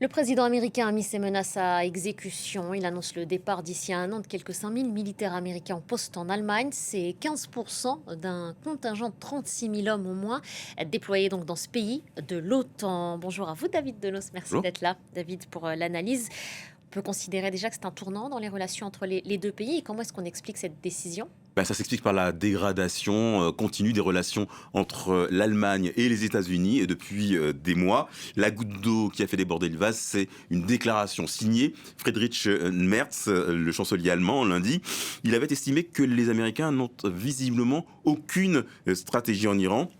Le président américain a mis ses menaces à exécution. Il annonce le départ d'ici à un an de quelques 5000 militaires américains en poste en Allemagne. C'est 15% d'un contingent de 36 000 hommes au moins, déployés donc dans ce pays de l'OTAN. Bonjour à vous, David Denos. Merci Bonjour. d'être là, David, pour l'analyse. On peut considérer déjà que c'est un tournant dans les relations entre les deux pays. Et comment est-ce qu'on explique cette décision? Ça s'explique par la dégradation continue des relations entre l'Allemagne et les États-Unis depuis des mois. La goutte d'eau qui a fait déborder le vase, c'est une déclaration signée Friedrich Merz, le chancelier allemand, lundi. Il avait estimé que les Américains n'ont visiblement aucune stratégie en Iran,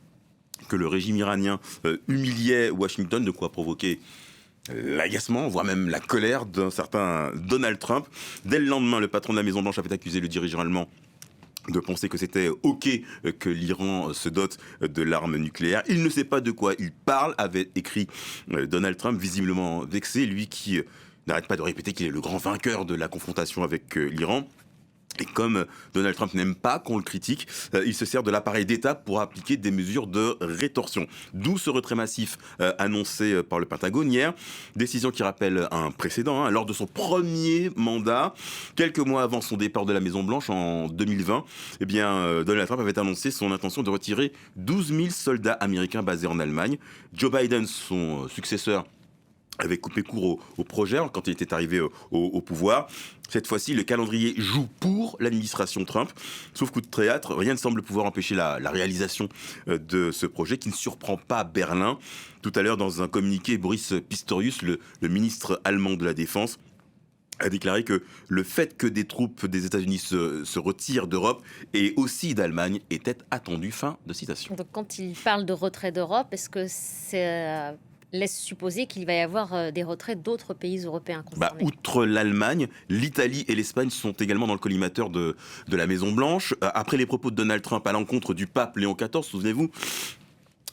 que le régime iranien humiliait Washington, de quoi provoquer l'agacement, voire même la colère d'un certain Donald Trump. Dès le lendemain, le patron de la Maison-Blanche avait accusé le dirigeant allemand de penser que c'était OK que l'Iran se dote de l'arme nucléaire. Il ne sait pas de quoi il parle, avait écrit Donald Trump, visiblement vexé, lui qui n'arrête pas de répéter qu'il est le grand vainqueur de la confrontation avec l'Iran. Et comme Donald Trump n'aime pas qu'on le critique, il se sert de l'appareil d'État pour appliquer des mesures de rétorsion. D'où ce retrait massif annoncé par le Pentagone hier. Décision qui rappelle un précédent. Lors de son premier mandat, quelques mois avant son départ de la Maison-Blanche en 2020, Donald Trump avait annoncé son intention de retirer 12 000 soldats américains basés en Allemagne. Joe Biden, son successeur, avait coupé court au projet quand il était arrivé au pouvoir. Cette fois-ci, le calendrier joue pour l'administration Trump. Sauf coup de théâtre, rien ne semble pouvoir empêcher la réalisation de ce projet qui ne surprend pas Berlin. Tout à l'heure, dans un communiqué, Boris Pistorius, le ministre allemand de la Défense, a déclaré que le fait que des troupes des États-Unis se retirent d'Europe et aussi d'Allemagne était attendu. Fin de citation. Donc, quand il parle de retrait d'Europe, est-ce que ça laisse supposer qu'il va y avoir des retraits d'autres pays européens concernés? Outre l'Allemagne, l'Italie et l'Espagne sont également dans le collimateur de la Maison-Blanche. Après les propos de Donald Trump à l'encontre du pape Léon XIV, souvenez-vous,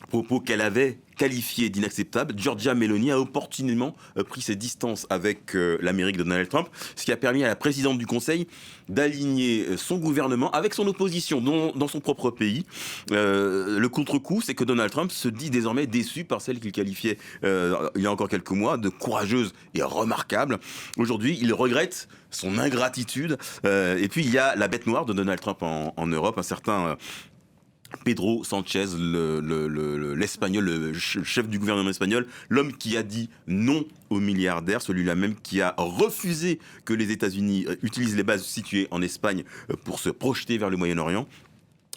propos qu'elle avait qualifiés d'inacceptables, Giorgia Meloni a opportunément pris ses distances avec l'Amérique de Donald Trump, ce qui a permis à la présidente du Conseil d'aligner son gouvernement avec son opposition dans son propre pays. Le contre-coup, c'est que Donald Trump se dit désormais déçu par celle qu'il qualifiait il y a encore quelques mois de courageuse et remarquable. Aujourd'hui, il regrette son ingratitude. Et puis, il y a la bête noire de Donald Trump en Europe, un certain Pedro Sanchez, l'Espagnol, le chef du gouvernement espagnol, l'homme qui a dit non aux milliardaires, celui-là même qui a refusé que les États-Unis utilisent les bases situées en Espagne pour se projeter vers le Moyen-Orient.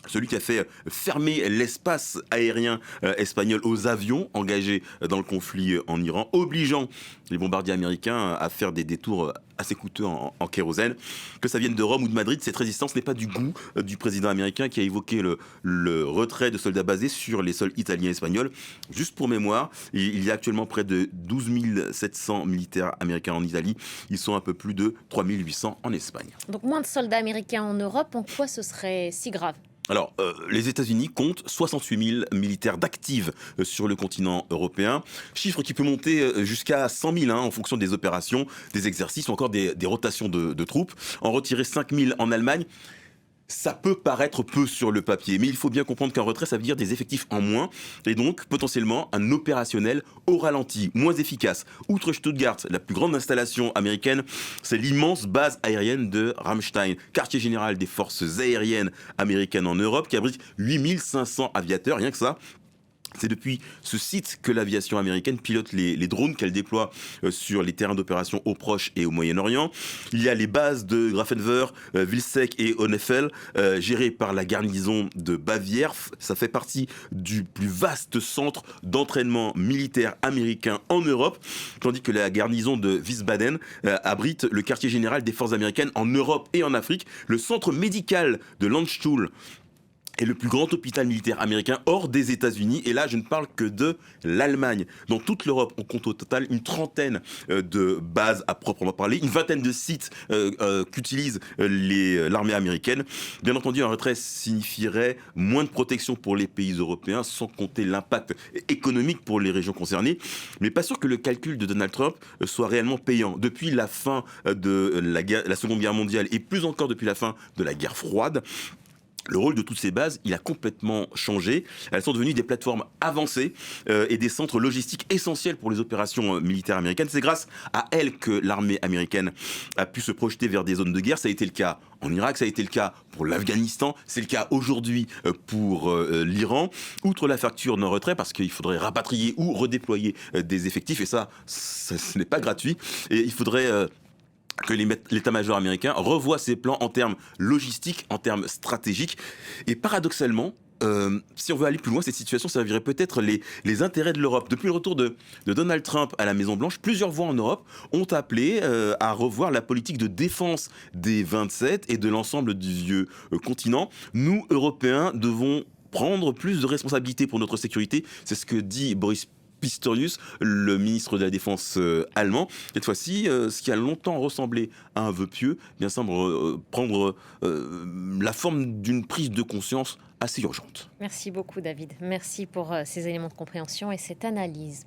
Celui qui a fait fermer l'espace aérien espagnol aux avions engagés dans le conflit en Iran, obligeant les bombardiers américains à faire des détours assez coûteux en kérosène. Que ça vienne de Rome ou de Madrid, cette résistance n'est pas du goût du président américain qui a évoqué le retrait de soldats basés sur les sols italiens et espagnols. Juste pour mémoire, il y a actuellement près de 12 700 militaires américains en Italie. Ils sont un peu plus de 3 800 en Espagne. Donc moins de soldats américains en Europe, en quoi ce serait si grave? Alors, les États-Unis comptent 68 000 militaires d'actifs sur le continent européen, chiffre qui peut monter jusqu'à 100 000 en fonction des opérations, des exercices ou encore des rotations de troupes. En retirer 5 000 en Allemagne, ça peut paraître peu sur le papier, mais il faut bien comprendre qu'un retrait, ça veut dire des effectifs en moins, et donc potentiellement un opérationnel au ralenti, moins efficace. Outre Stuttgart, la plus grande installation américaine, c'est l'immense base aérienne de Ramstein, quartier général des forces aériennes américaines en Europe, qui abrite 8500 aviateurs, rien que ça. C'est depuis ce site que l'aviation américaine pilote les drones qu'elle déploie sur les terrains d'opération au Proche et au Moyen-Orient. Il y a les bases de Grafenwöhr, Vilseck et Honeifel, gérées par la garnison de Bavière. Ça fait partie du plus vaste centre d'entraînement militaire américain en Europe, tandis que la garnison de Wiesbaden abrite le quartier général des forces américaines en Europe et en Afrique. Le centre médical de Landstuhl est le plus grand hôpital militaire américain hors des États-Unis. Et là, je ne parle que de l'Allemagne. Dans toute l'Europe, on compte au total une trentaine de bases à proprement parler, une vingtaine de sites qu'utilise l'armée américaine. Bien entendu, un retrait signifierait moins de protection pour les pays européens, sans compter l'impact économique pour les régions concernées. Mais pas sûr que le calcul de Donald Trump soit réellement payant. Depuis la fin de la Seconde Guerre mondiale, et plus encore depuis la fin de la guerre froide, Le rôle de toutes ces bases, il a complètement changé. Elles sont devenues des plateformes avancées et des centres logistiques essentiels pour les opérations militaires américaines. C'est grâce à elles que l'armée américaine a pu se projeter vers des zones de guerre. Ça a été le cas en Irak, ça a été le cas pour l'Afghanistan, c'est le cas aujourd'hui pour l'Iran. Outre la facture non retrait, parce qu'il faudrait rapatrier ou redéployer des effectifs, et ce n'est pas gratuit. Et il faudrait que l'état-major américain revoie ses plans en termes logistiques, en termes stratégiques. Et paradoxalement, si on veut aller plus loin, cette situation servirait peut-être les intérêts de l'Europe. Depuis le retour de Donald Trump à la Maison-Blanche, plusieurs voix en Europe ont appelé à revoir la politique de défense des 27 et de l'ensemble du vieux continent. Nous, Européens, devons prendre plus de responsabilités pour notre sécurité. C'est ce que dit Boris Pistorius, le ministre de la Défense allemand. Cette fois-ci, ce qui a longtemps ressemblé à un vœu pieux, bien semble prendre la forme d'une prise de conscience assez urgente. Merci beaucoup David, merci pour ces éléments de compréhension et cette analyse.